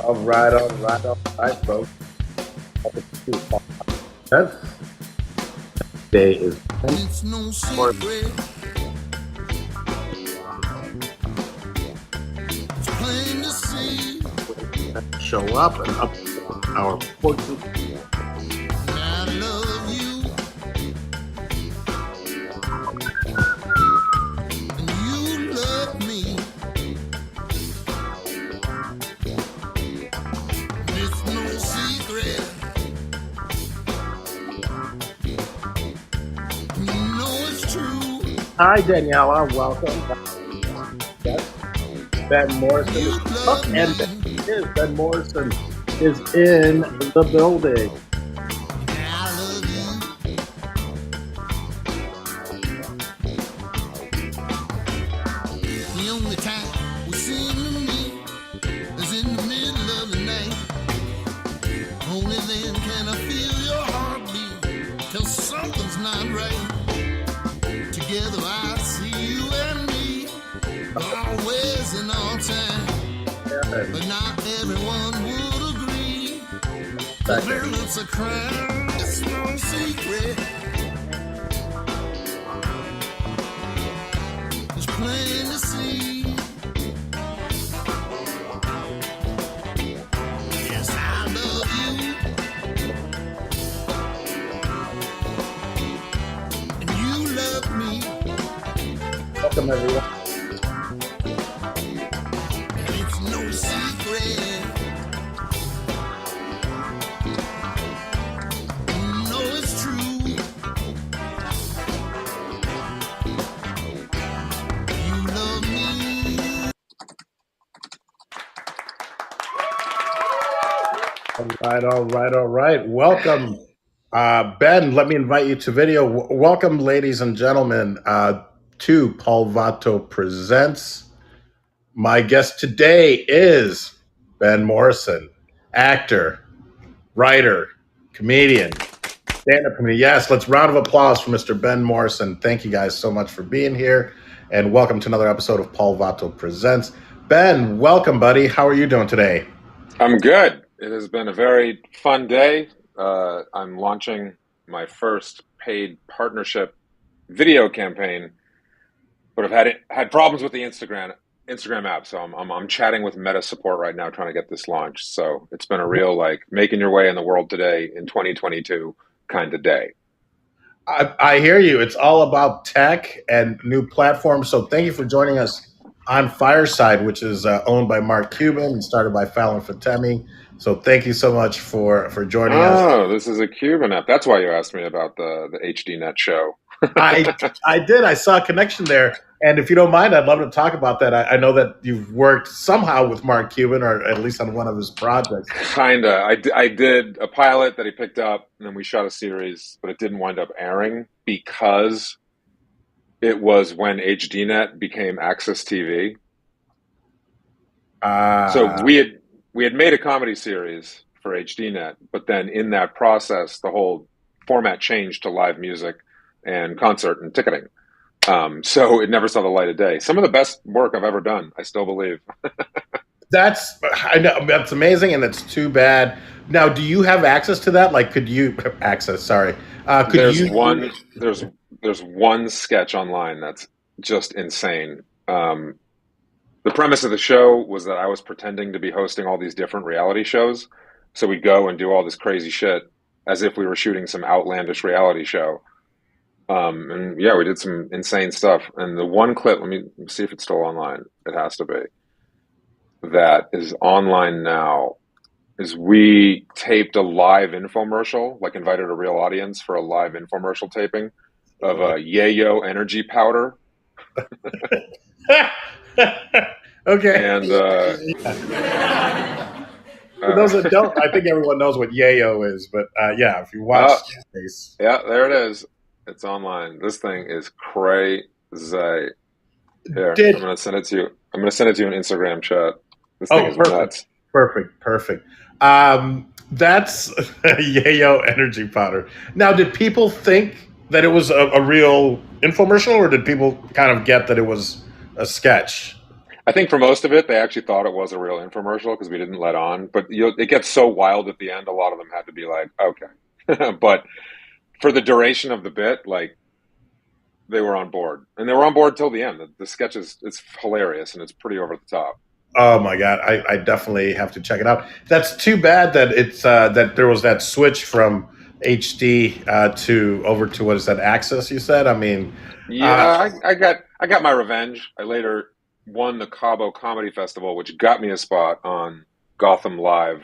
All right, folks. That's Day is It's no secret. It's plain to see. show up and up our portrait. I love you, and you love me. It's no secret. You know it's true. Hi, Daniela. Welcome. Yes, Ben Morrison You is up, love and me. Ben Morrison is in the building. I love you. The only time we seem to meet is in the middle of the night. Only then can I feel your heartbeat. Till something's not right. Together I see you and me, always and all time. And But not everyone would agree. For them it's a crime, it's no secret. It's plain to see. Yes, I love you, and you love me. welcome, everyone. And it's no secret. You know it's true. You love me. All right. Welcome, Ben. Let me invite you to video. Welcome, ladies and gentlemen, to Paul Vato Presents. My guest today is Ben Morrison, actor, writer, comedian, stand-up comedian. Yes, let's round of applause for Mr. Ben Morrison. Thank you guys so much for being here, and welcome to another episode of Paul Vato Presents. Ben, welcome, buddy. How are you doing today? I'm good. It has been a very fun day. I'm launching my first paid partnership video campaign, but I've had problems with the Instagram app. So I'm chatting with Meta support right now, trying to get this launched. So it's been a real making your way in the world today in 2022 kind of day. I hear you. It's all about tech and new platforms. So thank you for joining us on Fireside, which is owned by Mark Cuban and started by Fallon Fatemi. So thank you so much for joining us. Oh, this is a Cuban app. That's why you asked me about the HDNet show. I did. I saw a connection there. And if you don't mind, I'd love to talk about that. I know that you've worked somehow with Mark Cuban, or at least on one of his projects. Kinda. I did a pilot that he picked up, and then we shot a series, but it didn't wind up airing because it was when HDNet became Access TV. So we had made a comedy series for HDNet, but then in that process, the whole format changed to live music and concert and ticketing. So it never saw the light of day. Some of the best work I've ever done, I still believe. I know that's amazing, and it's too bad. Now, do you have access to that? Like, could you access? Sorry, could There's you? one there's one sketch online that's just insane. The premise of the show was that I was pretending to be hosting all these different reality shows. So we'd go and do all this crazy shit as if we were shooting some outlandish reality show. And yeah, we did some insane stuff. And the one clip, let me see if it's still online. It has to be. That is online now. Is we taped a live infomercial, like invited a real audience for a live infomercial taping of a Yayo energy powder. Okay. And For those that don't, I think everyone knows what Yayo is, but yeah, if you watch this, yeah, there it is. It's online. This thing is crazy. Here, I'm gonna send it to you. I'm gonna send it to you in Instagram chat. This thing is nuts. Perfect. That's Yayo energy powder. Now, did people think that it was a real infomercial, or did people kind of get that it was a sketch? I think for most of it, they actually thought it was a real infomercial because we didn't let on. But it gets so wild at the end. A lot of them had to be like, okay. But for the duration of the bit, like they were on board, and they were on board till the end. The sketch is it's hilarious and it's pretty over the top. Oh my god, I definitely have to check it out. That's too bad that it's that there was that switch from HD to over to what is that Access? You said. I mean, uh, Yeah, I got my revenge. I later won the Cabo Comedy Festival, which got me a spot on Gotham Live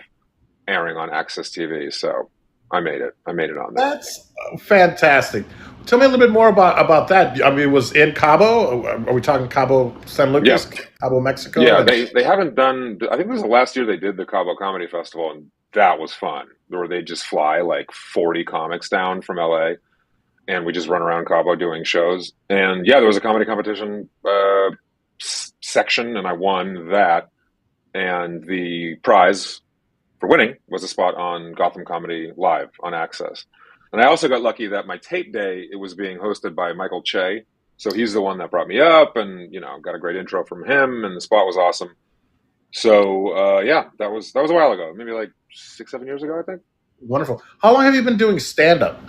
airing on Access TV. So I made it. I made it on there. that's fantastic. Tell me a little bit more about that. I mean, it was in Cabo. Are we talking Cabo San Yeah, Lucas, Cabo, Mexico? yeah. And They haven't done. I think this was the last year they did the Cabo Comedy Festival, and that was fun. Where they just fly like 40 comics down from LA, and we just run around Cabo doing shows. And yeah, there was a comedy competition section, and I won that. And the prize for winning was a spot on Gotham Comedy Live on Access. And I also got lucky that my tape day it was being hosted by Michael Che, so he's the one that brought me up, and got a great intro from him, and the spot was awesome. So yeah, that was a while ago, maybe like 6 7 years ago, I think. wonderful. How long have you been doing stand up?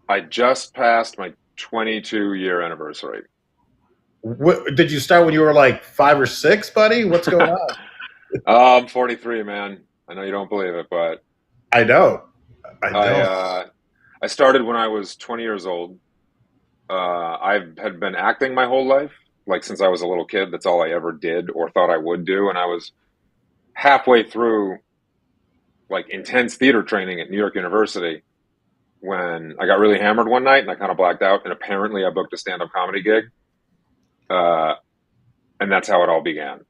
I just passed my 22-year anniversary. Did you start when you were like 5 or 6, buddy? What's going on? I'm 43, man. I know you don't believe it, but I know. I I don't. uh, I started when I was 20 years old. I had been acting my whole life, like since I was a little kid. That's all I ever did or thought I would do. And I was halfway through like intense theater training at New York University when I got really hammered one night and I kind of blacked out. And apparently, I booked a stand-up comedy gig, uh, and that's how it all began.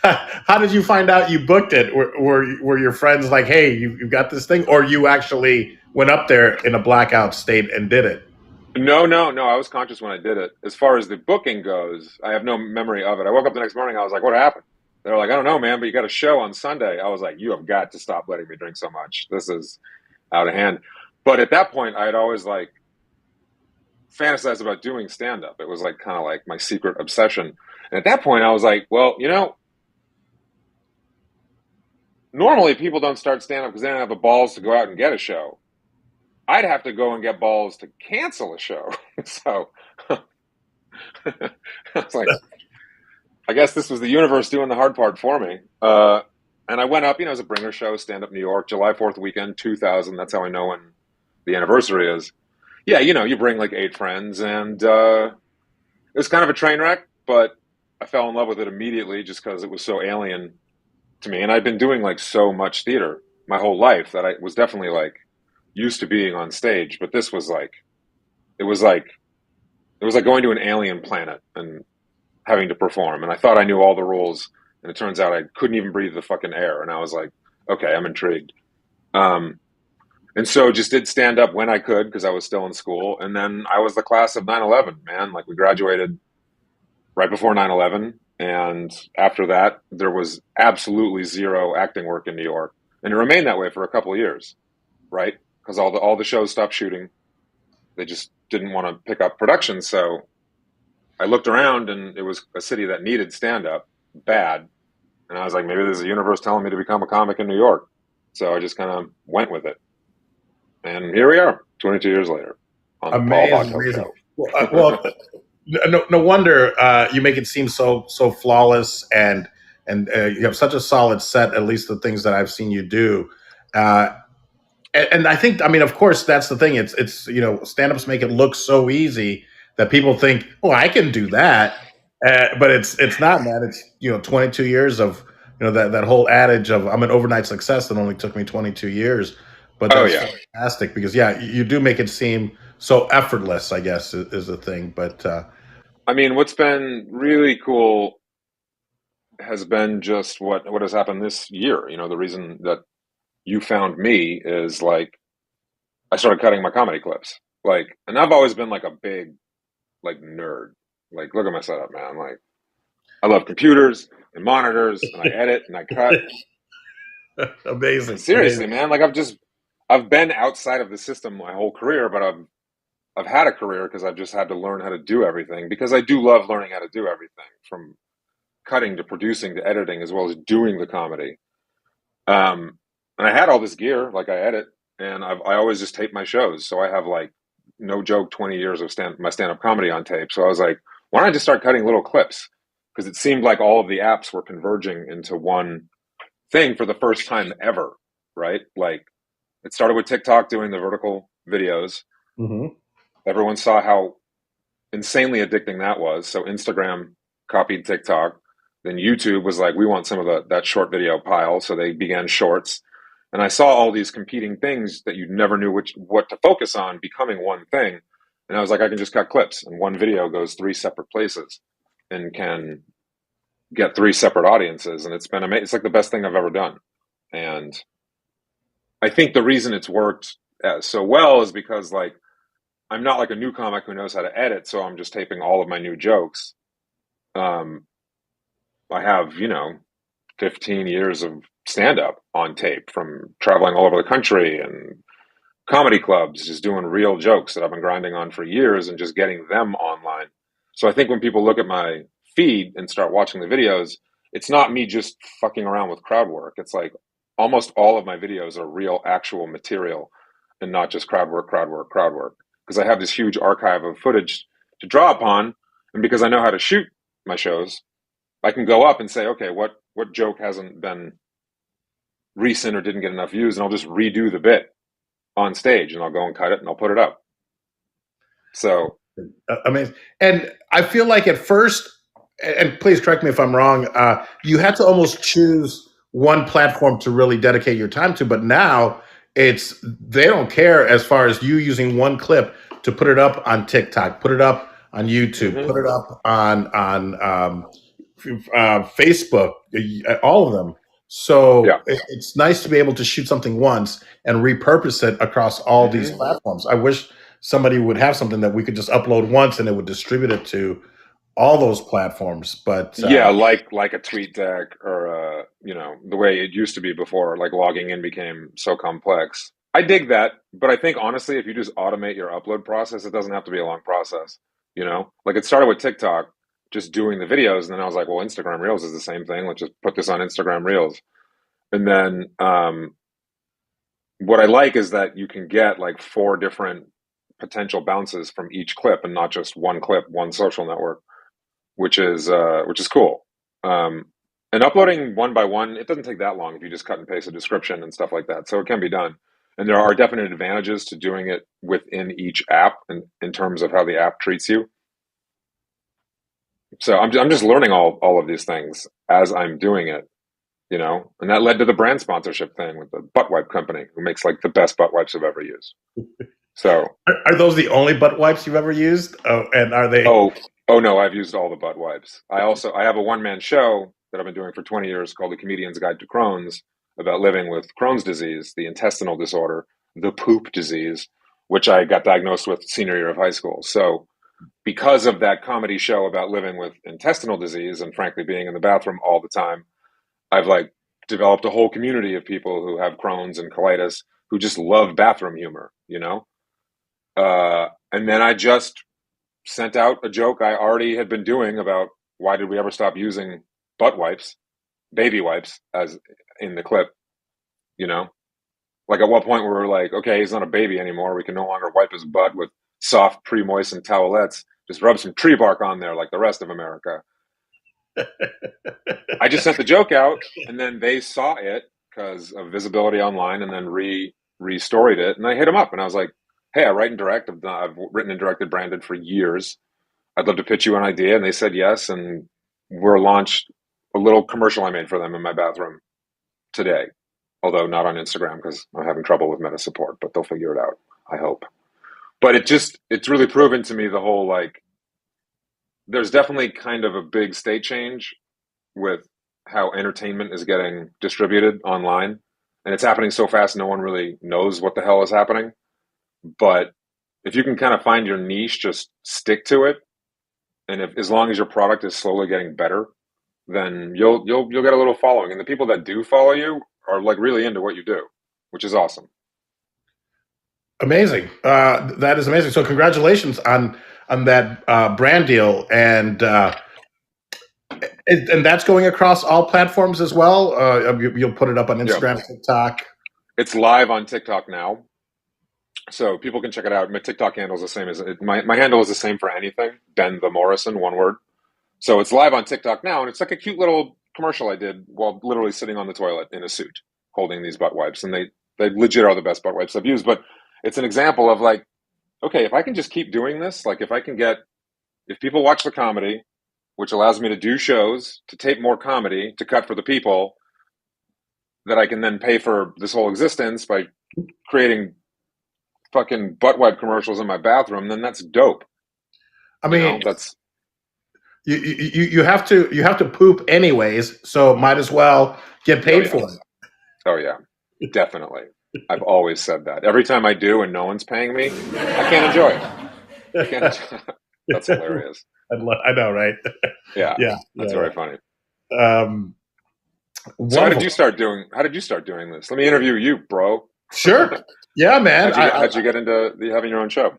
How did you find out you booked it? Were your friends like, "Hey, you've got this thing," or you actually went up there in a blackout state and did it? No, no, no. I was conscious when I did it. As far as the booking goes, I have no memory of it. I woke up the next morning. I was like, "What happened?" They're like, "I don't know, man, but you got a show on Sunday." I was like, "You have got to stop letting me drink so much. This is out of hand." But at that point, I had always like fantasized about doing stand up. It was like kind of like my secret obsession. And at that point, I was like, "Well, normally people don't start stand up because they don't have the balls to go out and get a show. I'd have to go and get balls to cancel a show." So I was like, I guess this was the universe doing the hard part for me. And I went up, as a bringer show, Stand Up New York, July 4th weekend, 2000. That's how I know when the anniversary is. Yeah, you bring like 8 friends, and it was kind of a train wreck, but I fell in love with it immediately just because it was so alien to me. And I'd been doing like so much theater my whole life that I was definitely like used to being on stage. But this was like, it was like, it was like going to an alien planet and having to perform. And I thought I knew all the rules, and it turns out I couldn't even breathe the fucking air. And I was like, okay, I'm intrigued. Um, and so just did stand up when I could because I was still in school. And then I was the class of 9/11, man. Like we graduated right before 9/11. And after that, there was absolutely zero acting work in New York. And it remained that way for a couple of years, right? Because all the shows stopped shooting. They just didn't want to pick up production. So I looked around and it was a city that needed stand up bad. And I was like, maybe there's a universe telling me to become a comic in New York. So I just kind of went with it. And here we are, 22 years later, on the Paul Amazing, Vato amazing. show. Well, no wonder you make it seem so flawless, and you have such a solid set. At least the things that I've seen you do. Uh, and I think, I mean, of course, that's the thing. It's stand-ups make it look so easy that people think, oh, I can do that, but it's not, man. It's 22 years of that whole adage of I'm an overnight success that only took me 22 years, but Oh, that's yeah. fantastic because yeah, you do make it seem so effortless. I guess is the thing, but I mean, what's been really cool has been just what has happened this year. The reason that you found me is like I started cutting my comedy clips. Like, and I've always been like a big like nerd. Like, look at my setup, man. Like, I love computers and monitors, and I edit and I cut. And amazing, seriously, amazing. man, like I've been outside of the system my whole career, but I've I've had a career because I've just had to learn how to do everything, because I do love learning how to do everything, from cutting to producing to editing, as well as doing the comedy. And I had all this gear, like I edit, and I always just tape my shows. So I have like, no joke, 20 years of my stand up comedy on tape. So I was like, why don't I just start cutting little clips? Because it seemed like all of the apps were converging into one thing for the first time ever, right? Like, it started with TikTok doing the vertical videos. Mm-hmm. Everyone saw how insanely addicting that was. So Instagram copied TikTok. Then YouTube was like, we want some of that short video pile. So they began shorts. And I saw all these competing things that you never knew what to focus on becoming one thing. And I was like, I can just cut clips, and one video goes three separate places and can get three separate audiences. And it's been amazing. It's like the best thing I've ever done. And I think the reason it's worked so well is because, like, I'm not like a new comic who knows how to edit, so I'm just taping all of my new jokes. Um, I have, 15 years of stand up on tape from traveling all over the country and comedy clubs, just doing real jokes that I've been grinding on for years and just getting them online. So I think when people look at my feed and start watching the videos, it's not me just fucking around with crowd work. It's like almost all of my videos are real, actual material, and not just crowd work, crowd work, crowd work. Because I have this huge archive of footage to draw upon, and because I know how to shoot my shows, I can go up and say, okay, what joke hasn't been recent or didn't get enough views, and I'll just redo the bit on stage, and I'll go and cut it, and I'll put it up. So, Amazing. And I feel like at first, and please correct me if I'm wrong, you had to almost choose one platform to really dedicate your time to, but now they don't care as far as you using one clip to put it up on TikTok, put it up on YouTube, mm-hmm, put it up on Facebook, all of them. yeah, So it's nice to be able to shoot something once and repurpose it across all these mm-hmm. platforms. I wish somebody would have something that we could just upload once and it would distribute it to all those platforms. But Yeah, like a tweet deck, or the way it used to be before, like logging in became so complex. I dig that, but I think honestly, if you just automate your upload process, it doesn't have to be a long process. Like, it started with TikTok, just doing the videos, and then I was like, well, Instagram Reels is the same thing. Let's just put this on Instagram Reels. And then what I like is that you can get like four different potential bounces from each clip, and not just one clip, one social network, which is cool. Um, and uploading one by one, it doesn't take that long if you just cut and paste a description and stuff like that. So it can be done. And there are definite advantages to doing it within each app, in terms of how the app treats you. So I'm just learning all of these things as I'm doing it, and that led to the brand sponsorship thing with the butt wipe company, who makes like the best butt wipes I've ever used. So, are those the only butt wipes you've ever used? Oh, and are they? oh no, I've used all the butt wipes. I have a one man show that I've been doing for 20 years called The Comedian's Guide to Crohn's, about living with Crohn's disease, the intestinal disorder, the poop disease, which I got diagnosed with senior year of high school. So, because of that comedy show about living with intestinal disease, and frankly being in the bathroom all the time, I've like developed a whole community of people who have Crohn's and colitis, who just love bathroom humor. And then I just sent out a joke I already had been doing about, why did we ever stop using butt wipes, baby wipes, as in the clip, you know? Like, at what point we were like, okay, he's not a baby anymore. We can no longer wipe his butt with soft, pre-moistened towelettes. Just rub some tree bark on there like the rest of America. I just sent the joke out, and then they saw it because of visibility online, and then re-storied it. And I hit them up, and I was like, hey, I write and direct. I've written and directed Branded for years. I'd love to pitch you an idea. And they said yes. And we're launched a little commercial I made for them in my bathroom today, although not on Instagram because I'm having trouble with meta support, but they'll figure it out, I hope. But it's really proven to me the whole, like, there's definitely kind of a big state change with how entertainment is getting distributed online. And it's happening so fast, no one really knows what the hell is happening. But if you can kind of find your niche, just stick to it, and as long as your product is slowly getting better, then you'll get a little following. And the people that do follow you are like really into what you do, which is awesome. Amazing. That is amazing. So congratulations on that brand deal, and that's going across all platforms as well. You'll put it up on Yeah, Instagram, TikTok. it's live on TikTok now, so people can check it out. My TikTok handle is the same as my handle is the same for anything. Ben the Morrison, one word. So it's live on TikTok now, and it's like a cute little commercial I did while literally sitting on the toilet in a suit, holding these butt wipes, and they legit are the best butt wipes I've used. But it's an example of like, okay, if I can just keep doing this, like if people watch the comedy, which allows me to do shows, to tape more comedy, to cut for the people, that I can then pay for this whole existence by creating fucking butt wipe commercials in my bathroom, then that's dope. I You know, mean, that's you have to poop anyways, so might as well get oh paid yeah, for oh yeah, definitely. I've always said that. Every time I do and no one's paying me, I can't enjoy it. I can't it. enjoy it. That's hilarious. I know, right? Yeah, Yeah, that's yeah, very funny. yeah. So Wonderful. how did you start doing this? Let me interview you, bro. Sure. Yeah, man. How'd you get into having your own show?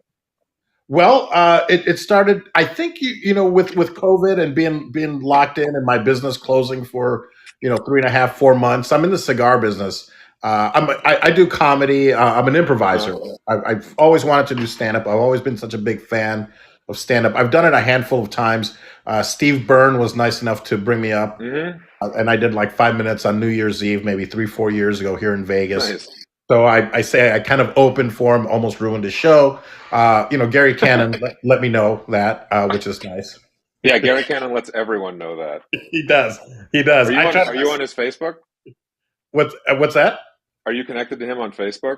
Well, it started. I think with COVID and being locked in and my business closing for 3.5 4 months. I'm in the cigar business. I do comedy. I'm an Uh-huh. improviser. I've always wanted to do stand up. I've always been such a big fan of stand up. I've done it a handful of times. Steve Byrne was nice enough to bring me up, Mm-hmm. and I did like 5 minutes on New Year's Eve, maybe 4 years ago here in Vegas. Nice. So I say I kind of opened for him, almost ruined his show. Gary Cannon let me know that, which is nice. Yeah, Gary Cannon lets everyone know that. He does. He does. I try. Are you on his Facebook? What's that? Are you connected to him on Facebook?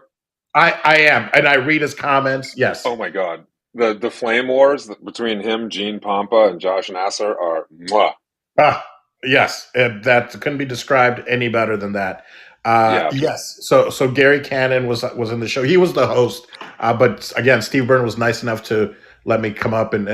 I am, and I read his comments. Yes. Oh my God. The flame wars between him, Gene Pompa, and Josh Nasser are mwah. Ah, yes, that couldn't be described any better than that. Yeah. Yes, so Gary Cannon was in the show. He was the host, but again, Steve Byrne was nice enough to let me come up and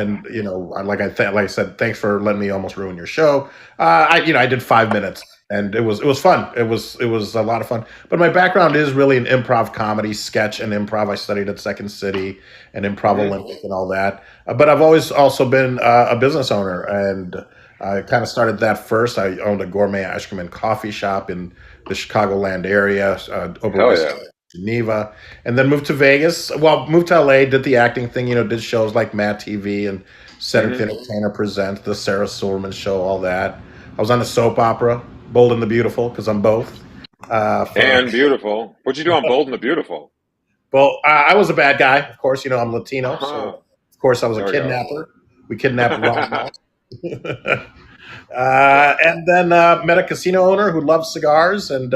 like I said, thanks for letting me almost ruin your show. I did 5 minutes and it was fun. It was a lot of fun. But my background is really in improv comedy, sketch and improv. I studied at Second City and Improv Hmm. Olympic and all that. But I've always also been a business owner and I kind of started that first. I owned a gourmet ice cream and coffee shop in the Chicagoland area, over Hell West yeah. Geneva, and then moved to Vegas. Well, moved to LA, did the acting thing, did shows like Mad TV and Cedric the Hmm. Entertainer Present, the Sarah Silverman Show, all that. I was on a soap opera, Bold and the Beautiful, because I'm both. For And beautiful. What'd you do on Bold and the Beautiful? Well, I was a bad guy, of course. I'm Latino, so Uh-huh. of course I was a There we go. kidnapper. We kidnapped Ron Moss. And then met a casino owner who loved cigars and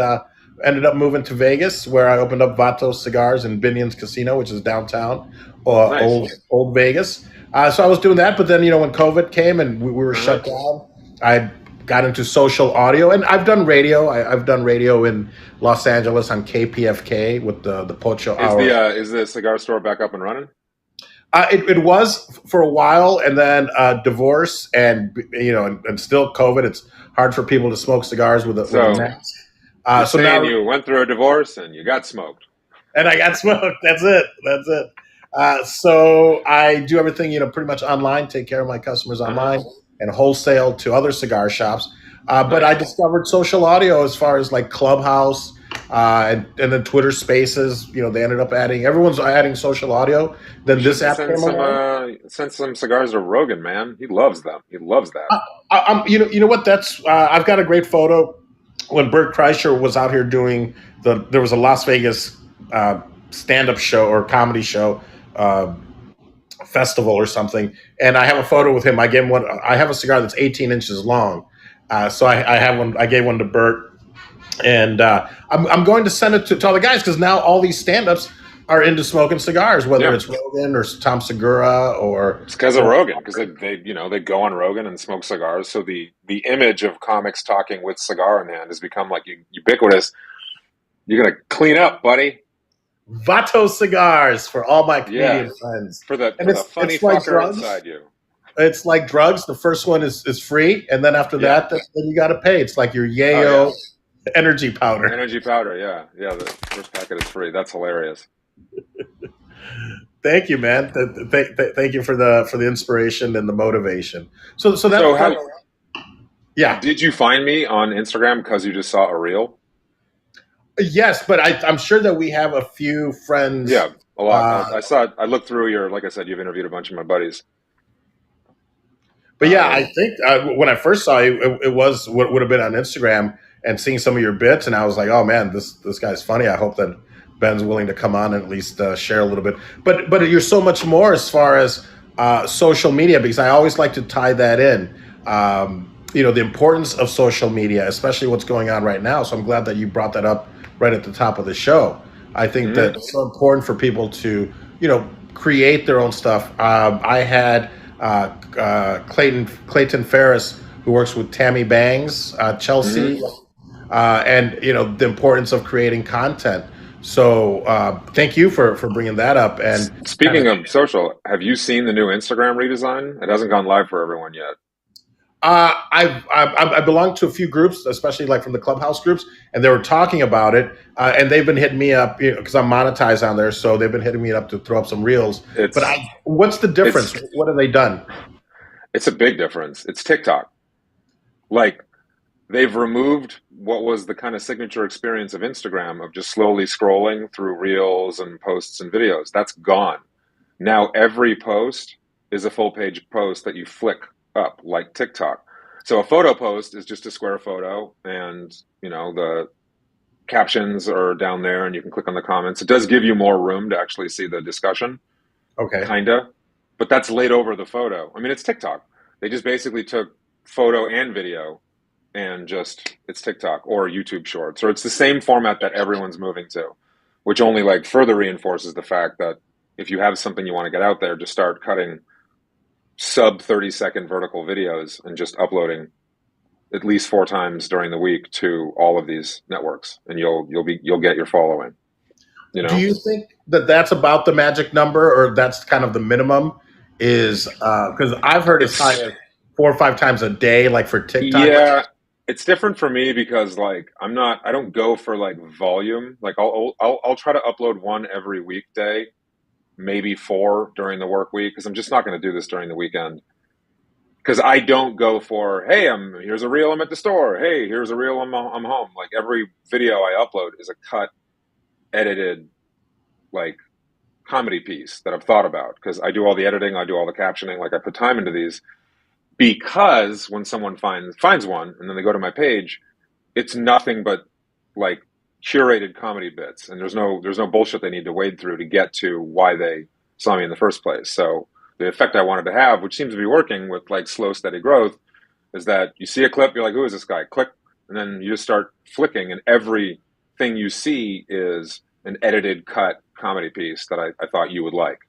ended up moving to Vegas where I opened up Vato Cigars in Binion's Casino, which is downtown, Nice. old Vegas. So I was doing that, but then when COVID came and we were Uh-huh. shut down, I got into social audio and I've done radio. I've done radio in Los Angeles on KPFK with the Pocho Hour. Is the cigar store back up and running? It was for a while, and then divorce, and still COVID. It's hard for people to smoke cigars with a So mask. you're So now, saying you went through a divorce and you got smoked. and I got smoked. That's it. That's it. So I do everything, pretty much online. Take care of my customers Uh-huh. online and wholesale to other cigar shops. But I Nice. discovered social audio as far as like Clubhouse and then Twitter Spaces. They ended up everyone's adding social audio. You Then this should app came along. send some cigars to Rogan, man. He loves them. He loves that. You know what? That's I've got a great photo when Bert Kreischer was out here doing there was a Las Vegas stand-up show or comedy show uh, festival or something, and I have a photo with him. I gave him one. I have a cigar that's 18 inches long, so I have one. I gave one to Bert, and I'm going to send it to all the guys because now all these stand-ups are into smoking cigars, whether Yeah. it's Rogan or Tom Segura or It's because of Rogan, because they go on Rogan and smoke cigars. So the image of comics talking with cigar in hand has become like ubiquitous. You're gonna clean up, buddy. Vato cigars for all my Yeah, comedian friends. for And the funny it's like fucker drugs. inside you. It's like drugs. The first one is free, and then after Yeah. that, then you got to pay. It's like your Oh yeah. yayo energy powder. Energy powder. Yeah, yeah. The first packet is free. That's hilarious. Thank you, man. Thank you for the inspiration and the motivation. So So that how yeah. did you find me on Instagram because you just saw a reel? Yes, but I'm sure that we have a few friends. Yeah, a lot. Uh, I saw it. I looked through your, like I said, you've interviewed a bunch of my buddies. but yeah, I Um, think when I first saw you, it was what would have been on Instagram and seeing some of your bits, and I was like, oh man, this guy's funny. I hope that Ben's willing to come on and at least share a little bit. But you're so much more as far as social media, because I always like to tie that in. The importance of social media, especially what's going on right now. So I'm glad that you brought that up right at the top of the show. I think mhm. that it's so important for people to, create their own stuff. I had Clayton Ferris, who works with Tammy Bangs, Chelsea, Hmm. and the importance of creating content. So thank you for bringing that up and kind of. Speaking of social, have you seen the new Instagram redesign? It hasn't gone live for everyone yet. I belong to a few groups, especially like from the clubhouse groups, and they were talking about it, and they've been hitting me up because I'm monetized on there, so they've been hitting me up to throw up some reels. But It's what's the difference? it's What have they done? it's a big difference. It's TikTok. Like they've removed what was the kind of signature experience of Instagram of just slowly scrolling through reels and posts and videos. That's gone. Now every post is a full page post that you flick up like TikTok. So a photo post is just a square photo and the captions are down there and you can click on the comments. It does give you more room to actually see the discussion, Okay, kinda, but that's laid over the photo. I mean, it's TikTok. They just basically took photo and video and just it's TikTok or YouTube Shorts, or it's the same format that everyone's moving to, which only like further reinforces the fact that if you have something you want to get out there, just start cutting sub 30-second vertical videos and just uploading at least 4 times during the week to all of these networks, and you'll get your following. You do know, you think that that's about the magic number, or that's kind of the minimum? Is because I've heard as high it's as 4 or 5 times a day, like for TikTok. yeah, it's different for me because like I don't go for like volume. Like I'll try to upload one every weekday, maybe four during the work week because I'm just not going to do this during the weekend. Because I don't go for, hey, here's a reel, I'm at the store. Hey, here's a reel, I'm home. Like every video I upload is a cut, edited, like comedy piece that I've thought about. Because I do all the editing, I do all the captioning, like I put time into these. Because when someone finds one and then they go to my page, it's nothing but like curated comedy bits, and there's no bullshit they need to wade through to get to why they saw me in the first place. So the effect I wanted to have, which seems to be working with like slow steady growth, is that you see a clip, you're like, who is this guy? Click, and then you just start flicking, and everything you see is an edited cut comedy piece that I thought you would like,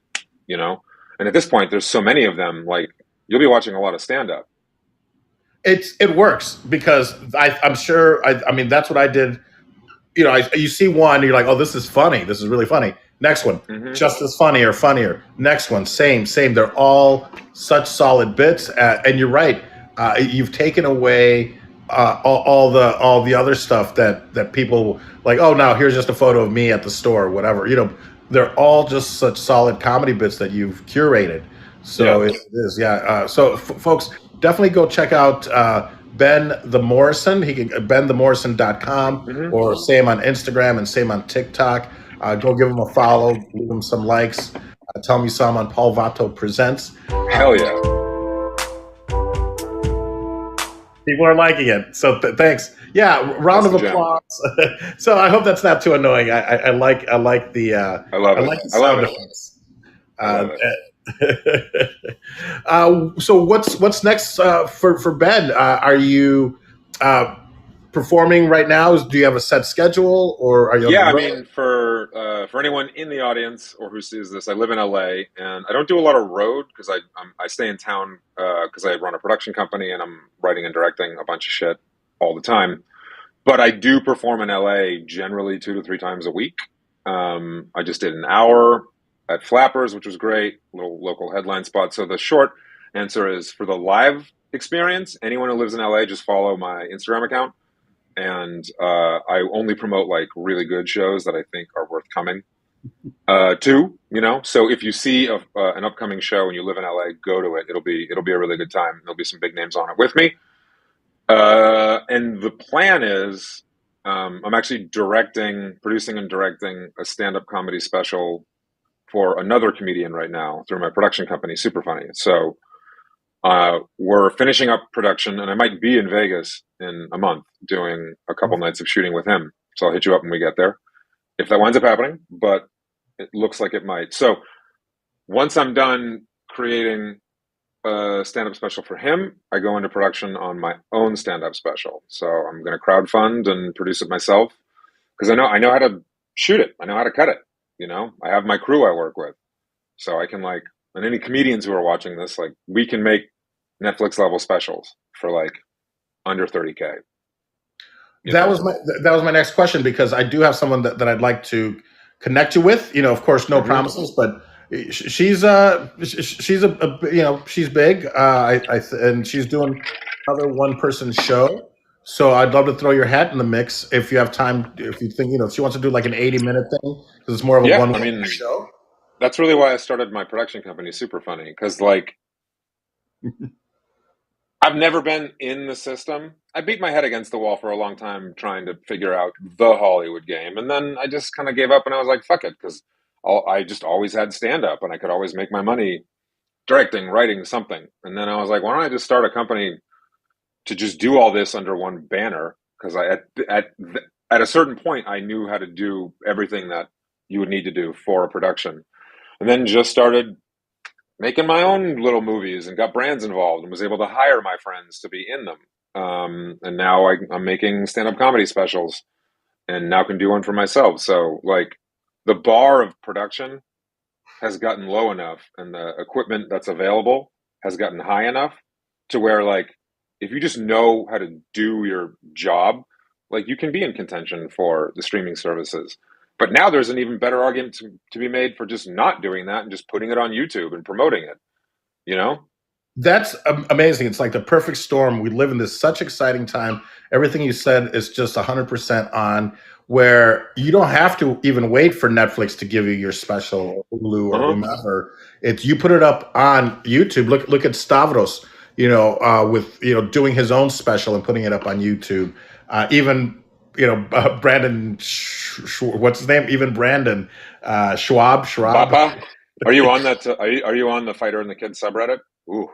you know. And at this point, there's so many of them. Like you'll be watching a lot of stand up. It works because I'm sure. I mean, that's what I did. You see one, you're like, oh, this is funny. This is really funny. Next one, Hmm. just as funny or funnier. Next one, same. They're all such solid bits. And you're right. You've taken away all the other stuff that people like. Oh, now here's just a photo of me at the store, or whatever. They're all just such solid comedy bits that you've curated. Yeah. So it is, yeah. So folks, definitely go check out Ben the Morrison. He can benthemorrison.com Hmm. or same on Instagram and same on TikTok. Go give him a follow, leave him some likes. Tell me some on Paul Vato Presents. Hell yeah. People are liking it, so thanks. Yeah, round That's of the gem. applause. So I hope that's not too annoying. I like the I love I it. like the I love sound it. effects. I Uh, love it. so what's next for Ben? Are you uh, performing right now? Do you have a set schedule, or are you on the Yeah, I road? mean, for anyone in the audience or who sees this, I live in LA, and I don't do a lot of road because I stay in town because I run a production company and I'm writing and directing a bunch of shit all the time. But I do perform in LA generally 2 to 3 times a week. I just did an hour at Flappers, which was great, little local headline spot. So the short answer is for the live experience, anyone who lives in LA, just follow my Instagram account, and I only promote like really good shows that I think are worth coming. Two, so if you see an upcoming show and you live in LA, go to it. It'll be a really good time. There'll be some big names on it with me. And the plan is, I'm actually producing and directing a stand-up comedy special for another comedian right now through my production company, Super Funny. So we're finishing up production, and I might be in Vegas in a month doing a couple nights of shooting with him. So I'll hit you up when we get there if that winds up happening, but it looks like it might. So once I'm done creating a stand-up special for him, I go into production on my own stand-up special. So I'm going to crowdfund and produce it myself because I know how to shoot it. I know how to cut it. I have my crew I work with, so I can and any comedians who are watching this, we can make Netflix level specials for under 30K. That was my next question, because I do have someone that I'd like to connect you with. Of course, no Mm-hmm. promises, but she's she's big. And she's doing another one person show. So I'd love to throw your hat in the mix if you have time. If you think if she wants to do like an 80-minute thing, because it's more of a Yeah, one I mean, show. that's really why I started my production company, Super Funny, because I've never been in the system. I beat my head against the wall for a long time trying to figure out the Hollywood game. And then I just kind of gave up and I was like, fuck it, because I just always had stand up and I could always make my money directing, writing something. And then I was like, why don't I just start a company to just do all this under one banner? Because at a certain point, I knew how to do everything that you would need to do for a production. And then just started making my own little movies and got brands involved and was able to hire my friends to be in them. And now I'm making stand-up comedy specials and now can do one for myself. So the bar of production has gotten low enough and the equipment that's available has gotten high enough to where if you just know how to do your job, you can be in contention for the streaming services. But now there's an even better argument to be made for just not doing that and just putting it on YouTube and promoting it, you know? That's amazing. It's like the perfect storm. We live in this such exciting time. Everything you said is just 100% on, where you don't have to even wait for Netflix to give you your special, or Hulu or Uh-huh. whomever. It's you put it up on YouTube. Look at Stavros, with doing his own special and putting it up on YouTube. Even Brandon, what's his name? Even Brandon Schwab. Bappa, are you on that? Are you on the Fighter and the Kid subreddit? Ooh,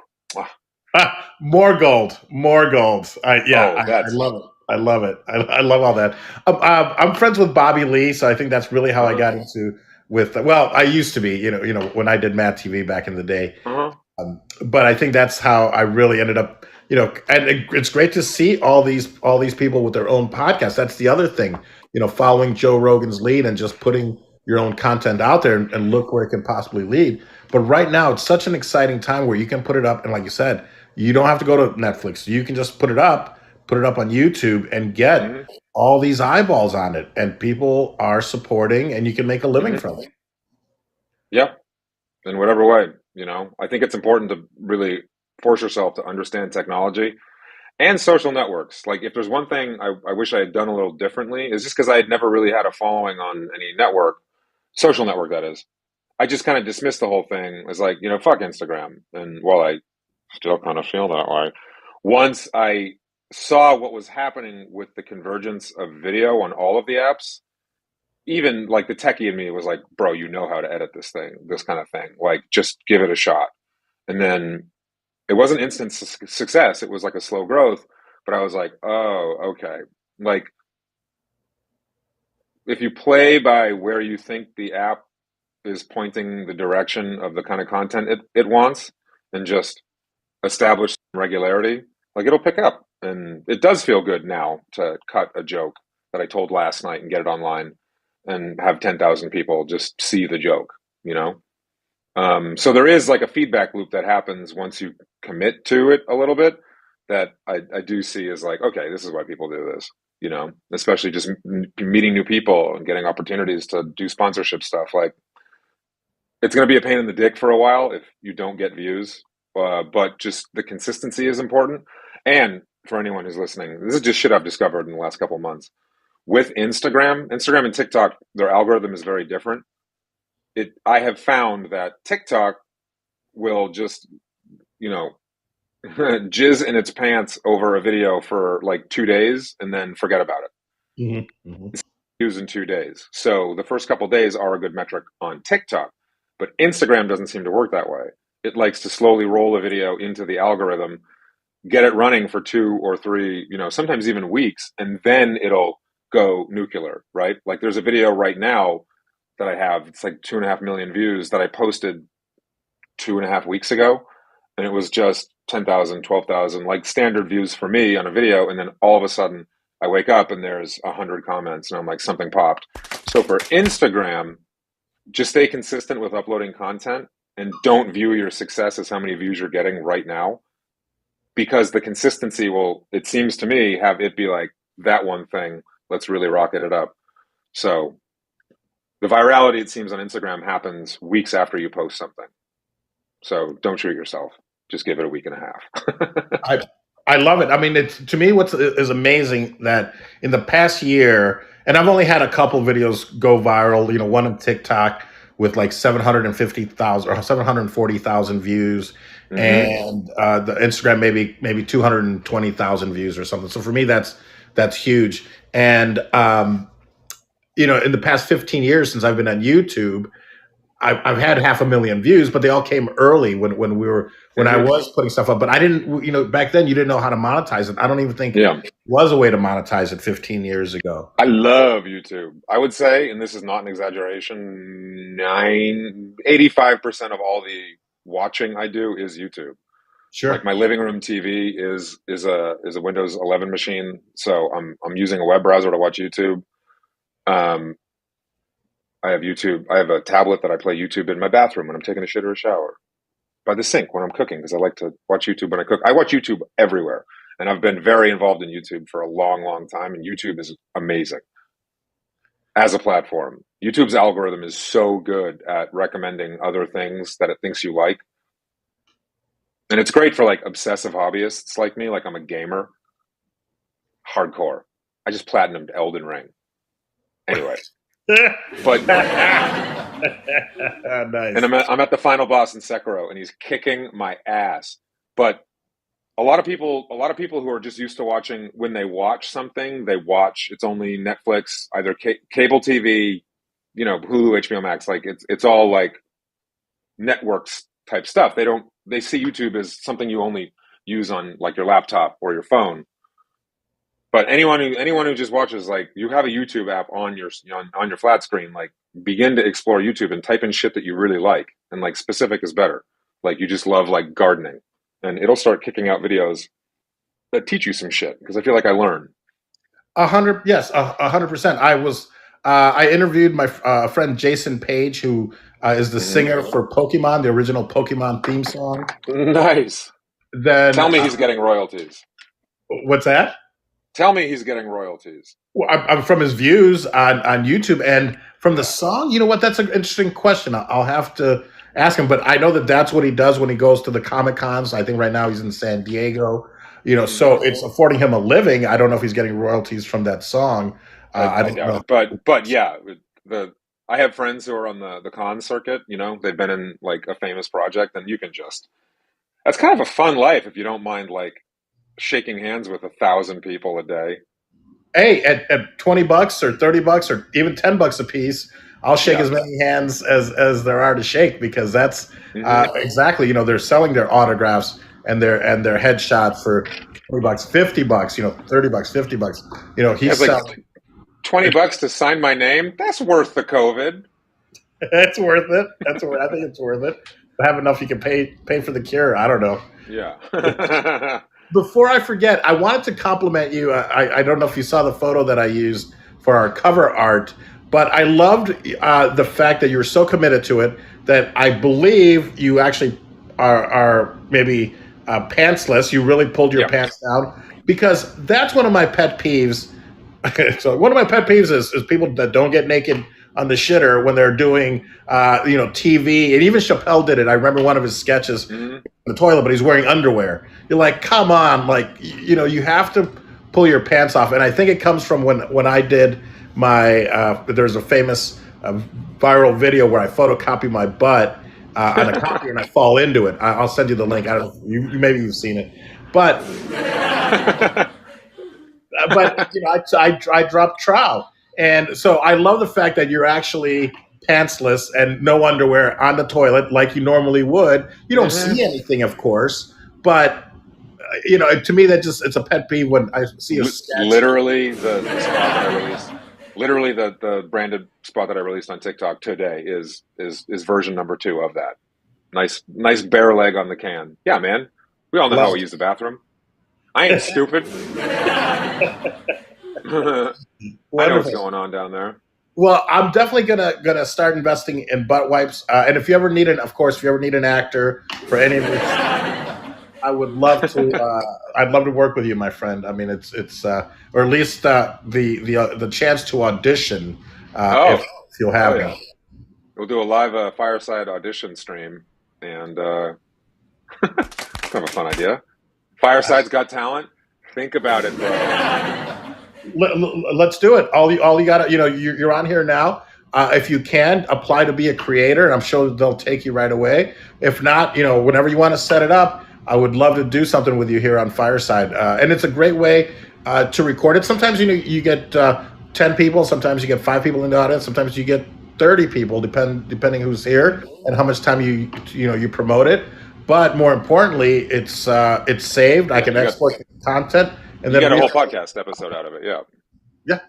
More gold, more gold. oh, I love it. I love it. I love all that. I'm friends with Bobby Lee, so I think that's really how I uh-huh, got into with. Well, I used to be, when I did Matt TV back in the day. uh-huh, But I think that's how I really ended up. And it's great to see all these people with their own podcasts. That's the other thing, following Joe Rogan's lead and just putting your own content out there, and look where it can possibly lead. But right now, it's such an exciting time where you can put it up, and like you said, you don't have to go to Netflix. You can just put it up on YouTube, and get mm-hmm, all these eyeballs on it, and people are supporting, and you can make a living mm-hmm. from it. Yeah, in whatever way, I think it's important to really force yourself to understand technology and social networks. If there's one thing I wish I had done a little differently, is just because I had never really had a following on any network, social network that is. I just kind of dismissed the whole thing as fuck Instagram. And while I still kind of feel that way, once I saw what was happening with the convergence of video on all of the apps, even the techie in me was like, bro, you know how to edit this thing, this kind of thing. Just give it a shot. And then it wasn't instant success. It was like a slow growth. But I was like, oh, okay. Like, if you play by where you think the app is pointing the direction of the kind of content it wants, and just establish some regularity, it'll pick up. And it does feel good now to cut a joke that I told last night and get it online and have 10,000 people just see the joke, you know? So there is a feedback loop that happens once you commit to it a little bit, that I do see as okay, this is why people do this, especially just meeting new people and getting opportunities to do sponsorship stuff. It's going to be a pain in the dick for a while if you don't get views, but just the consistency is important. And for anyone who's listening, this is just shit I've discovered in the last couple of months. With Instagram and TikTok, their algorithm is very different. I have found that TikTok will just, you know, jizz in its pants over a video for like 2 days and then forget about it. Hmm. Views in 2 days. So the first couple days are a good metric on TikTok, but Instagram doesn't seem to work that way. It likes to slowly roll a video into the algorithm, get it running for 2 or 3, sometimes even weeks, and then it'll go nuclear, right? Like there's a video right now that I have, it's like 2.5 million views that I posted 2.5 weeks ago. And it was just 10,000, 12,000, like standard views for me on a video. And then all of a sudden I wake up and there's 100 comments and I'm like, something popped. So for Instagram, just stay consistent with uploading content and don't view your success as how many views you're getting right now, because the consistency will, it seems to me, have it be like that one thing. Let's really rocket it up. So the virality, it seems, on Instagram happens weeks after you post something. So don't shoot yourself. Just give it a week and a half. I I love it. I mean, it's to me what's is amazing that in the past year, and I've only had a couple videos go viral. One on TikTok with like 750,000 or 740,000 views, Mm-hmm. and the Instagram maybe 220,000 views or something. So for me, that's huge. And in the past 15 years since I've been on YouTube, I've had 500,000 views, but they all came early when I Mm-hmm. was putting stuff up. But I didn't, back then you didn't know how to monetize it. I don't even think Yeah. was a way to monetize it 15 years ago. I love YouTube. I would say, and this is not an exaggeration, 85% of all the watching I do is YouTube. Like Sure. my living room TV is a Windows 11 machine, so I'm using a web browser to watch YouTube. Um, I have YouTube. I have a tablet that I play YouTube in my bathroom when I'm taking a shit or a shower, by the sink when I'm cooking, because I like to watch YouTube when I cook. I watch YouTube everywhere, and I've been very involved in YouTube for a long, long time. And YouTube is amazing as a platform. YouTube's algorithm is so good at recommending other things that it thinks you like, and it's great for like obsessive hobbyists like me. Like I'm a gamer, hardcore. I just platinumed Elden Ring. Anyway, but Nice. and I'm at the final boss in Sekiro, and he's kicking my ass. But a lot of people who are just used to watching, when they watch something, they watch, it's only Netflix, either cable TV, Hulu, HBO Max. Like it's all like networks type stuff. They see YouTube as something you only use on like your laptop or your phone. But anyone who just watches, like, you have a YouTube app on your flat screen, like, begin to explore YouTube and type in shit that you really like, and like specific is better. Like you just love like gardening, and it'll start kicking out videos that teach you some shit, because I feel like I learn. 100, yes, 100%. I interviewed my friend Jason Page, who is the Hmm. singer for Pokemon, the original Pokemon theme song. Nice. Then Tell me he's getting royalties. what's that? Tell me he's getting royalties. Well, I'm from his views on YouTube and from the Yeah. song. You know what? That's an interesting question. I'll have to ask him, but I know that that's what he does when he goes to the Comic Cons. I think right now he's in San Diego. So Hmm. it's affording him a living. I don't know if he's getting royalties from that song. I I don't doubt know. it, but yeah, the I have friends who are on the con circuit. They've been in like a famous project, and you can just, that's kind of a fun life if you don't mind like shaking hands with 1,000 people a day. Hey, at $20 or $30 or even $10 a piece, I'll shake Yeah. as many hands as there are to shake, because that's Hmm. exactly, they're selling their autographs and their headshots for $20, $50, $30, $50. Yeah, He's it's like selling. 20 bucks to sign my name. That's worth the COVID. It's worth it. I think it's worth it. Have enough you can pay for the cure. I don't know. Yeah. Before I forget, I wanted to compliment you. I don't know if you saw the photo that I used for our cover art, but I loved the fact that you were so committed to it that I believe you actually are maybe pantsless. You really pulled your Yeah. pants down, because that's one of my pet peeves. So one of my pet peeves is people that don't get naked on the shitter when they're doing TV, and even Chappelle did it. I remember one of his sketches Hmm. in the toilet, but he's wearing underwear. You're like, come on, like, you have to pull your pants off. And I think it comes from when I did my there's a famous viral video where I photocopy my butt on a copier and I fall into it. I'll send you the link. I don't know. You maybe you've seen it, but I dropped trow, and so I love the fact that you're actually pantsless and no underwear on the toilet like you normally would. You don't see anything, of course, but to me that just it's a pet peeve when I see a sketch. Literally the spot that I released. Literally the branded spot that I released on TikTok today is version number 2 of that. Nice bare leg on the can. Yeah, man. We all know how we use the bathroom. I ain't stupid. I know what's going on down there. Well, I'm definitely gonna start investing in butt wipes. And if you ever need if you ever need an actor for any of this, I would love to. I'd love to work with you, my friend. I mean, it's or at least the chance to audition. If you'll have me. We'll do a live fireside audition stream, and kind of a fun idea. Fireside's Got Talent. Think about it, bro. Let's do it. All you got to, you're on here now. If you can apply to be a creator, and I'm sure they'll take you right away. If not, whenever you want to set it up, I would love to do something with you here on Fireside. And it's a great way to record it. Sometimes you get 10 people. Sometimes you get 5 people in the audience. Sometimes you get 30 people, depending who's here and how much time you promote it. But more importantly, it's saved. I can export the content. And you then get a whole podcast episode out of it, yeah. Yeah.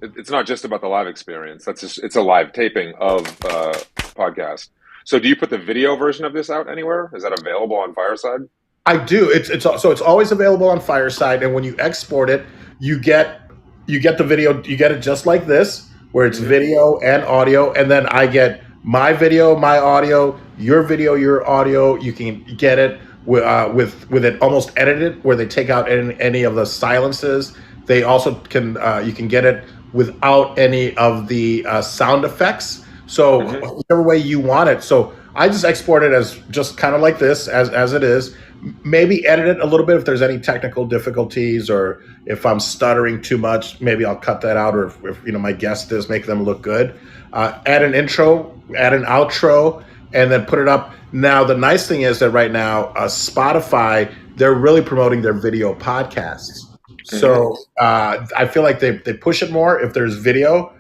It's not just about the live experience. It's a live taping of podcast. So do you put the video version of this out anywhere? Is that available on Fireside? I do. It's always available on Fireside, and when you export it, you get the video. You get it just like this, where it's video and audio, and then I get my video, my audio, your video, your audio. You can get it with it almost edited, where they take out any of the silences. They also can you can get it without any of the sound effects. So whichever way you want it. So I just export it as just kind of like this, as it is. Maybe edit it a little bit if there's any technical difficulties, or if I'm stuttering too much, maybe I'll cut that out. Or if my guest is, make them look good. Add an intro, add an outro, and then put it up. Now, the nice thing is that right now, Spotify, they're really promoting their video podcasts. So I feel like they push it more if there's video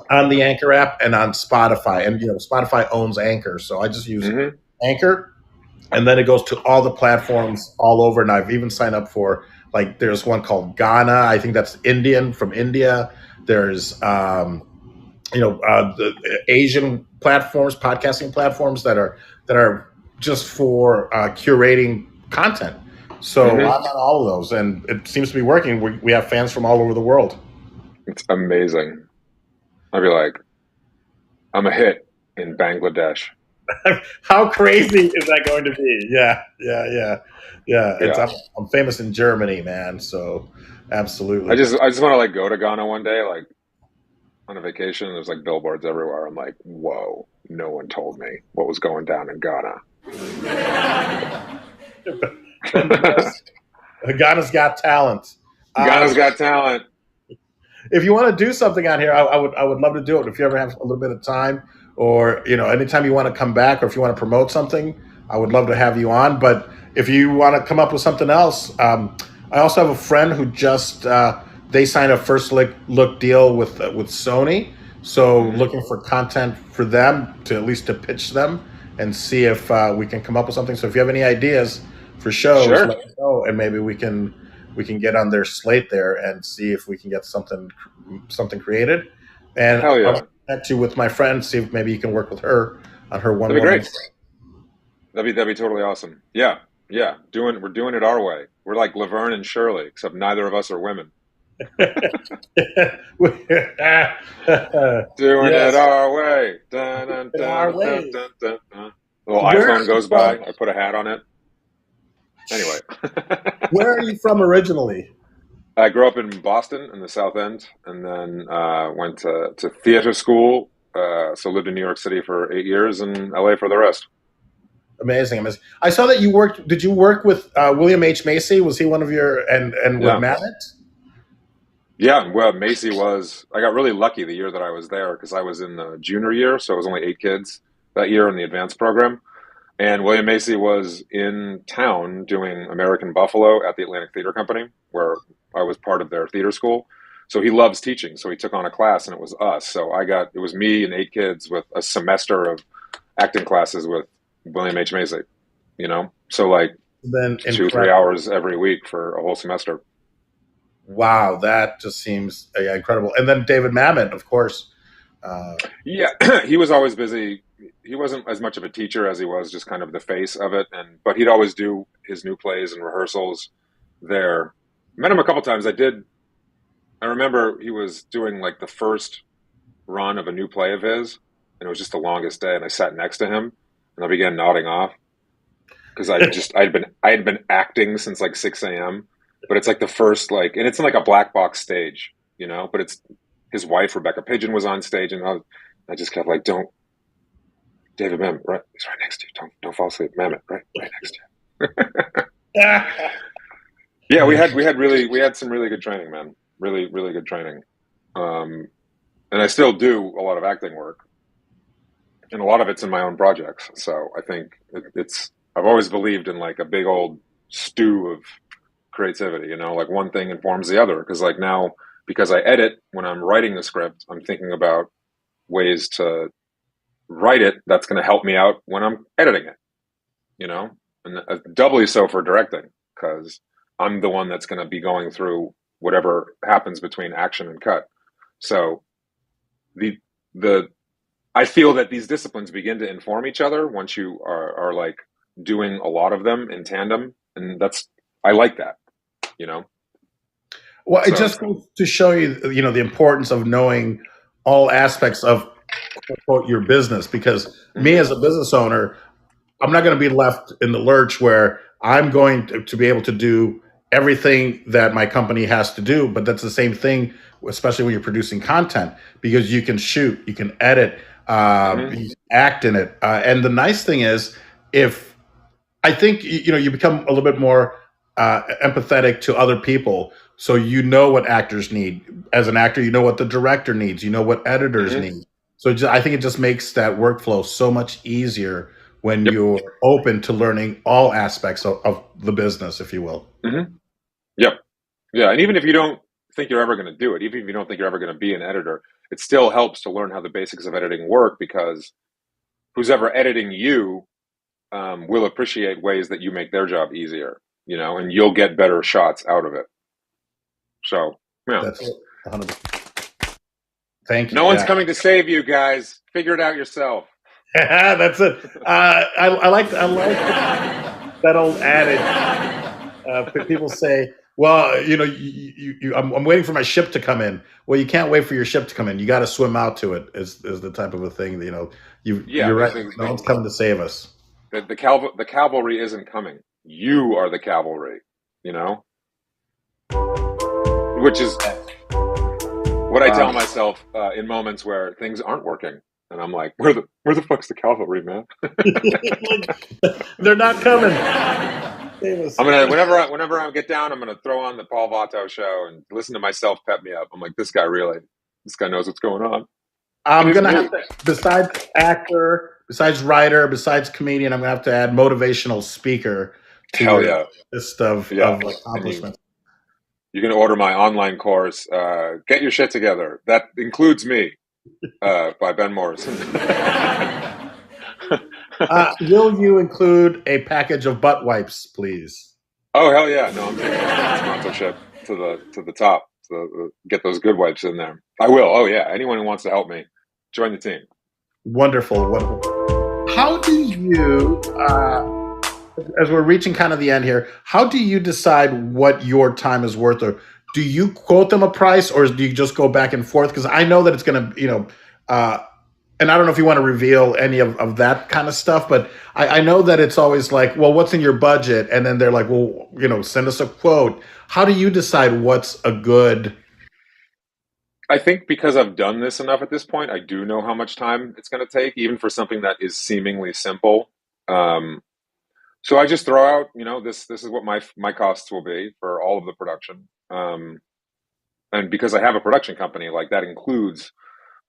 on the Anchor app and on Spotify. And, Spotify owns Anchor. So I just use Anchor, and then it goes to all the platforms all over. And I've even signed up for, like, there's one called Ghana. I think that's from India. There's, the Asian platforms, podcasting platforms that are just for curating content. So I'm on all of those, and it seems to be working. We have fans from all over the world. It's amazing. I'd be like, I'm a hit in Bangladesh. How crazy is that going to be? Yeah. I'm famous in Germany, man. So absolutely. I just want to go to Ghana one day, on a vacation. There's billboards everywhere. I'm like, whoa, no one told me what was going down in Ghana. Ghana's Got Talent. Ghana's Got Talent. If you want to do something on here, I would love to do it. If you ever have a little bit of time, or anytime you want to come back, or if you want to promote something, I would love to have you on. But if you want to come up with something else, I also have a friend who just they signed a first look deal with Sony. So looking for content for them to at least to pitch them and see if we can come up with something. So if you have any ideas for shows, let me know, and maybe we can get on their slate there and see if we can get something created. And I'll connect you with my friend, see if maybe you can work with her on her one. That'd be great. That'd be totally awesome. Yeah. We're doing it our way. We're like Laverne and Shirley, except neither of us are women. Doing it our way. Dun, dun, dun, our dun, way. Dun, dun, dun. A little iPhone goes by. I put a hat on it. Anyway. Where are you from originally? I grew up in Boston in the South End, and then went to theater school. So lived in New York City for 8 years, and LA for the rest. Amazing. I saw that you worked. Did you work with William H. Macy? Was he one of your and with Mamet? Yeah, well, Macy was. I got really lucky the year that I was there because I was in the junior year, so it was only 8 kids that year in the advanced program. And William Macy was in town doing American Buffalo at the Atlantic Theater Company, where I was part of their theater school. So he loves teaching. So he took on a class, and it was us. So it was me and 8 kids with a semester of acting classes with William H. Macy, So like Then 2, 3 incredible. hours every week for a whole semester. Wow, that just seems incredible. And then David Mamet, of course. Uh, Yeah, he was always busy. He wasn't as much of a teacher as he was just kind of the face of it, but he'd always do his new plays and rehearsals there. Met him a couple times. I remember he was doing like the first run of a new play of his, and it was just the longest day. And I sat next to him, and I began nodding off because I had been acting since like 6 a.m. But it's like the first and it's in like a black box stage, But it's his wife Rebecca Pigeon was on stage, and I just kept like, don't David Mamet, right? He's right next to you. Don't fall asleep, Mamet, right next to you. Yeah, we had some really good training, man. Really really good training. Um, and I still do a lot of acting work, and a lot of it's in my own projects. So I think it's I've always believed in like a big old stew of creativity. Like one thing informs the other. Because like now, because I edit when I'm writing the script, I'm thinking about ways to write it that's going to help me out when I'm editing it. And doubly so for directing because I'm the one that's going to be going through whatever happens between action and cut. So the the I feel that these disciplines begin to inform each other once you are like doing a lot of them in tandem, and I like that, you know. well, it So just goes to show you, the importance of knowing all aspects of quote your business. Because me mhm, as a business owner, I'm not going to be left in the lurch where I'm going to be able to do everything that my company has to do. But that's the same thing, especially when you're producing content, because you can shoot, you can edit, mhm, you act in it. And the nice thing is, if I think you become a little bit more empathetic to other people, so you know what actors need. As an actor, you know what the director needs. You know what editors mhm, need. So I think it just makes that workflow so much easier when yep, you're open to learning all aspects of the business, if you will. mhm, yep, yeah. And even if you don't think you're ever going to do it, even if you don't think you're ever going to be an editor, it still helps to learn how the basics of editing work because who's ever editing you will appreciate ways that you make their job easier, and you'll get better shots out of it. So, yeah. That's it. 100%. Thank you. No one's Yeah, coming to save you, guys. Figure it out yourself. that's it. I like that old adage. People say, "Well, I'm waiting for my ship to come in." Well, you can't wait for your ship to come in. You got to swim out to it. Is the type of a thing that, Yeah, you're right. No one's coming to save us. the cavalry isn't coming. You are the cavalry, you know, which is what I tell Wow. myself in moments where things aren't working, and I'm like, where the fuck's the cavalry, man? They're not coming. Save us. I'm gonna whenever I get down, I'm gonna throw on the Paul Vato show and listen to myself pep me up. I'm like, this guy knows what's going on. It I'm is gonna have me. to, besides actor, besides writer, besides comedian, I'm gonna have to add motivational speaker to Hell your yeah, list of yeah. And accomplishments. you can order my online course, Get Your Shit Together. That includes me, by Ben Morrison. Will you include a package of butt wipes, please? Oh hell yeah! No, I'm taking that sponsorship to the top. To get those good wipes in there. I will. Oh yeah. Anyone who wants to help me, join the team. Wonderful, wonderful. How do you, as we're reaching kind of the end here, how do you decide what your time is worth? Or do you quote them a price, or do you just go back and forth? Because I know that it's going to, uh, and I don't know if you want to reveal any of that kind of stuff, but I know that it's always like, well, what's in your budget? And then they're like, well, send us a quote. How do you decide what's a good? I think because I've done this enough at this point, I do know how much time it's going to take, even for something that is seemingly simple. Um, so I just throw out, this is what my costs will be for all of the production. And because I have a production company, like that includes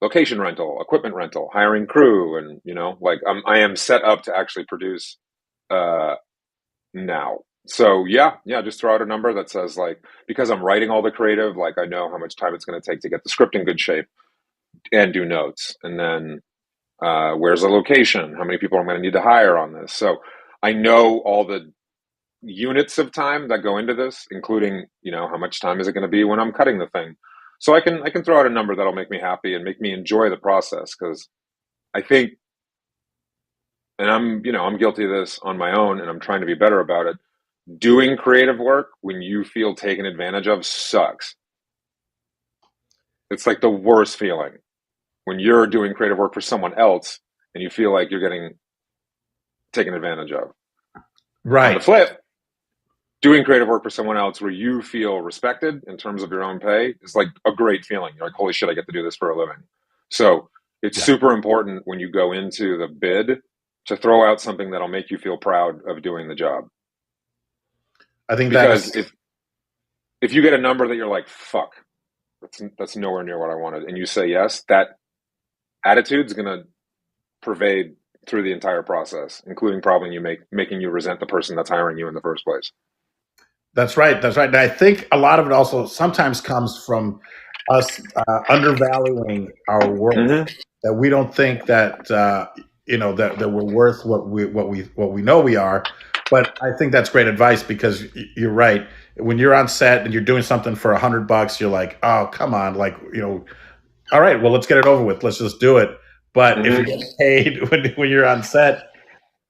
location rental, equipment rental, hiring crew, and like I am set up to actually produce uh, now. So yeah, just throw out a number that says like because I'm writing all the creative, like I know how much time it's going to take to get the script in good shape and do notes, and then where's the location, how many people I'm going to need to hire on this. So I know all the units of time that go into this, including how much time is it going to be when I'm cutting the thing. So I can throw out a number that'll make me happy and make me enjoy the process because I think, and I'm guilty of this on my own, and I'm trying to be better about it. Doing creative work when you feel taken advantage of sucks. It's like the worst feeling when you're doing creative work for someone else and you feel like you're getting taken advantage of. On the Right. flip, doing creative work for someone else where you feel respected in terms of your own pay is like a great feeling. You're like, holy shit, I get to do this for a living. So it's Yeah. super important when you go into the bid to throw out something that'll make you feel proud of doing the job. I think that Because is. if you get a number that you're like, fuck, that's nowhere near what I wanted, and you say yes, that attitude's gonna pervade through the entire process, including probably making you resent the person that's hiring you in the first place. That's right. That's right. And I think a lot of it also sometimes comes from us undervaluing our worth. Mm-hmm. That we don't think that that we're worth what we know we are. But I think that's great advice because you're right. When you're on set and you're doing something for $100, you're like, oh, come on, like all right, well, let's get it over with. Let's just do it. But if you're Mm-hmm. getting paid when you're on set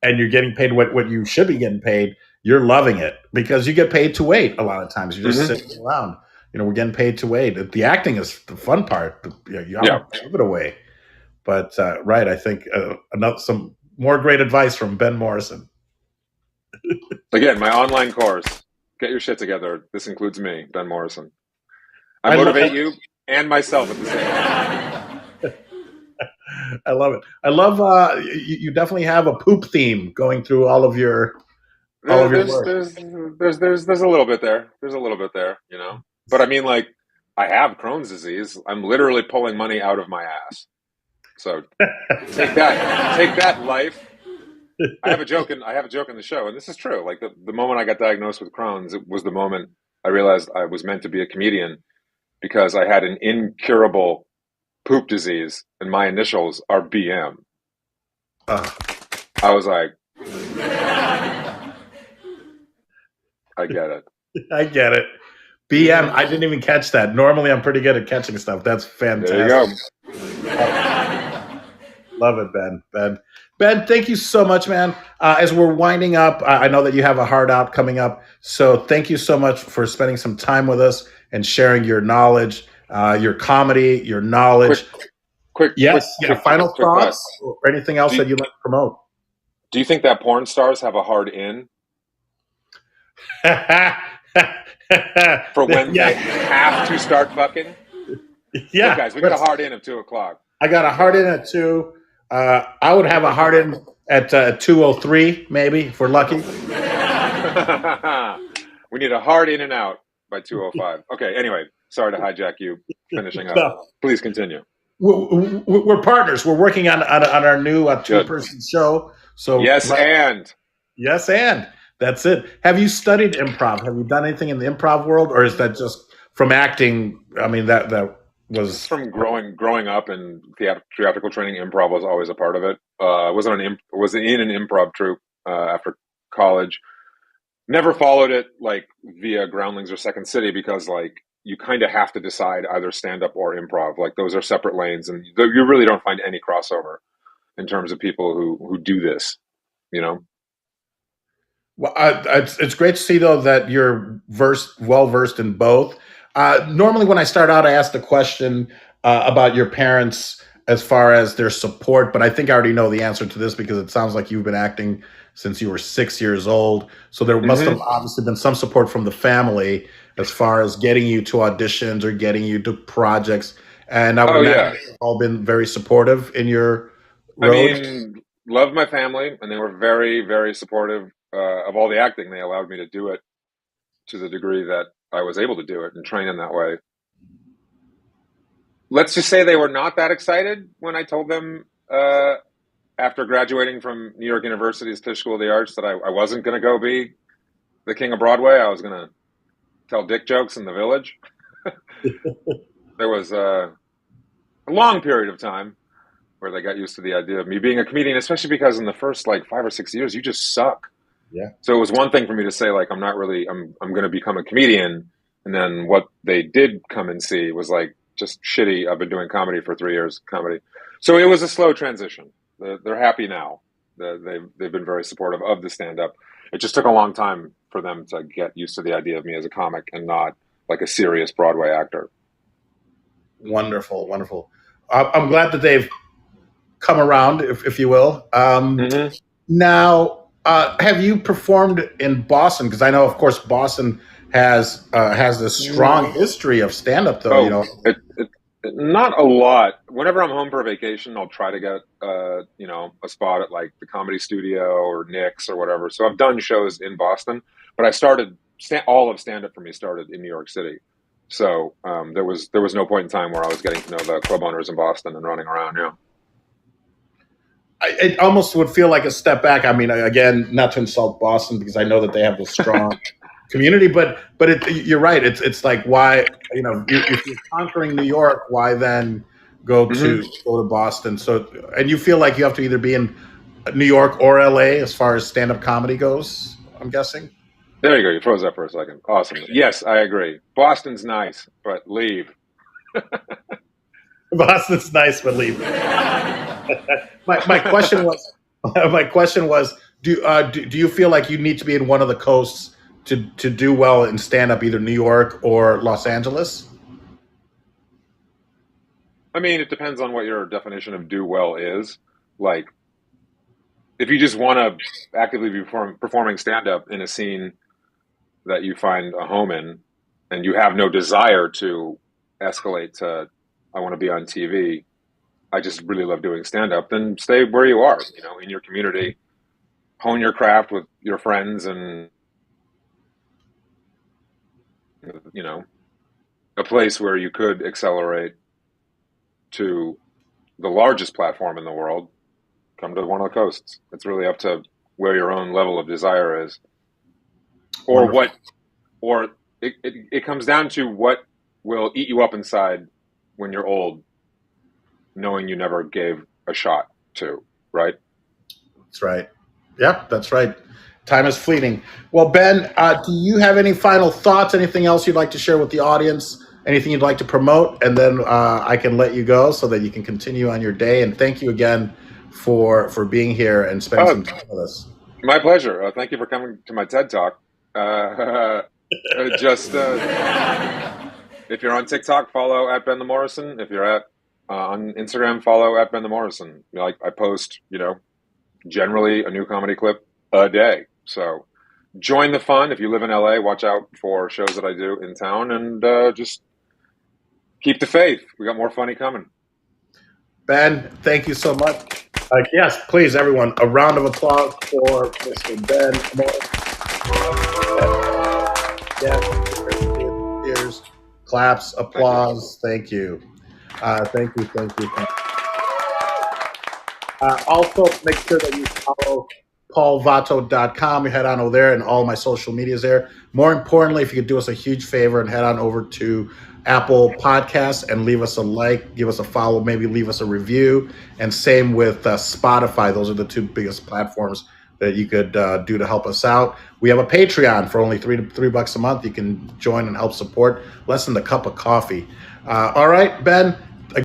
and you're getting paid what you should be getting paid, you're loving it because you get paid to wait. A lot of times, you're just Mm-hmm. sitting around. We're getting paid to wait. The acting is the fun part. I'm Yeah. gonna give it away. But right, I think some more great advice from Ben Morrison. Again, my online course. Get your shit together. This includes me, Ben Morrison. I I love motivate it. you and myself at the same time. I love it. I love you definitely have a poop theme going through all of your There's work. there's there's a little bit there. There's a little bit there. But I mean, like, I have Crohn's disease. I'm literally pulling money out of my ass. So take that, life. I have a joke in the show, and this is true. Like the moment I got diagnosed with Crohn's, it was the moment I realized I was meant to be a comedian because I had an incurable poop disease, and my initials are BM. Uh, I was like, I get it. I get it. BM, I didn't even catch that. Normally, I'm pretty good at catching stuff. That's There you fantastic. go. Love it, Ben. Ben, thank you so much, man. As we're winding up, I know that you have a hard out coming up. So thank you so much for spending some time with us and sharing your knowledge, your comedy, your Quick, knowledge. quick, quick, Yes. Yeah. quick, Final quick thought. thoughts or anything else Do you, that you'd like to promote? do you think that porn stars have a hard in for when they Yeah. have to start fucking? Look, Yeah. guys, we got a hard in of 2 o'clock. I got a hard in at 2. I would have a hard in at 2:03, maybe if we're lucky. We need a hard in and out by 2:05. Okay, anyway, sorry to hijack you finishing up. No, Please continue. we're partners. We're working on our new Good. two-person show. So Yes, and yes, and that's it. Have you studied improv? Have you done anything in the improv world, or is that just from acting? I mean, that it's was from growing up in theatrical training. Improv was always a part of it. I was in an improv troupe after college. Never followed it like via Groundlings or Second City because like you kind of have to decide either stand up or improv. Like those are separate lanes, and you really don't find any crossover in terms of people who do this. You know. well. It's great to see though that you're well versed in both. Normally, when I start out, I ask the question about your parents as far as their support, but I think I already know the answer to this because it sounds like you've been acting since you were 6 years old. So there must have Mm-hmm. obviously been some support from the family as far as getting you to auditions or getting you to projects. And I would Oh imagine yeah. they've all been very supportive in your I road. mean, love my family, and they were very, very supportive of all the acting. They allowed me to do it to the degree that I was able to do it and train in that way. let's just say they were not that excited when I told them after graduating from New York University's Tisch School of the Arts that I wasn't going to go be the king of Broadway. I was going to tell dick jokes in the Village. There was a long period of time where they got used to the idea of me being a comedian, especially because in the first like 5 or 6 years, you just suck. Yeah. So it was one thing for me to say, like, I'm going to become a comedian. And then what they did come and see was like just shitty. I've been doing comedy for 3 years, comedy. So it was a slow transition. They're happy now. They've been very supportive of the stand up. It just took a long time for them to get used to the idea of me as a comic and not like a serious Broadway actor. Wonderful, wonderful. I'm glad that they've come around, if you will. Now, have you performed in Boston? Because I know, of course, Boston has this strong history of stand-up, though. You know, not a lot. Whenever I'm home for a vacation, I'll try to get a spot at like the Comedy Studio or Nick's or whatever. So I've done shows in Boston, but I started all of stand-up for me started in New York City. So there was no point in time where I was getting to know the club owners in Boston and running around. Yeah. It almost would feel like a step back. I mean, again, not to insult Boston because I know that they have this strong community, but you're right. It's like, why, if you're conquering New York, why then go to Boston? So, and you feel like you have to either be in New York or LA as far as stand-up comedy goes, I'm guessing. There you go. You froze up for a second. Awesome. Yes, I agree. Boston's nice, but leave. Boston's nice, but leave. my question was, do you feel like you need to be in one of the coasts to do well in stand up, either New York or Los Angeles? I mean, it depends on what your definition of do well is. Like, if you just want to actively be performing stand up in a scene that you find a home in, and you have no desire to escalate to, I want to be on TV, I just really love doing stand up, then stay where you are, in your community, hone your craft with your friends, and, a place where you could accelerate to the largest platform in the world. Come to one of the coasts. It's really up to where your own level of desire is, or Wonderful. it comes down to what will eat you up inside when you're old, knowing you never gave a shot to, right? That's right. Yep, that's right. Time is fleeting. Well, Ben, do you have any final thoughts? Anything else you'd like to share with the audience? Anything you'd like to promote? And then I can let you go so that you can continue on your day. And thank you again for being here and spending some time with us. My pleasure. Thank you for coming to my TED Talk. If you're on TikTok, follow at Ben the Morrison. If you're on Instagram, follow at Ben the Morrison. I post, generally a new comedy clip a day. So join the fun. If you live in LA, watch out for shows that I do in town, and just keep the faith. We got more funny coming. Ben, thank you so much. Yes, please, everyone, a round of applause for Mr. Ben Morrison. Yes, cheers, claps, applause. Thank you. Thank you. Also, make sure that you follow paulvato.com. You head on over there, and all my social medias there. More importantly, if you could do us a huge favor and head on over to Apple Podcasts and leave us a like, give us a follow, maybe leave us a review. And same with Spotify. Those are the two biggest platforms that you could do to help us out. We have a Patreon for only $3 a month. You can join and help support. Less than a cup of coffee. All right, Ben.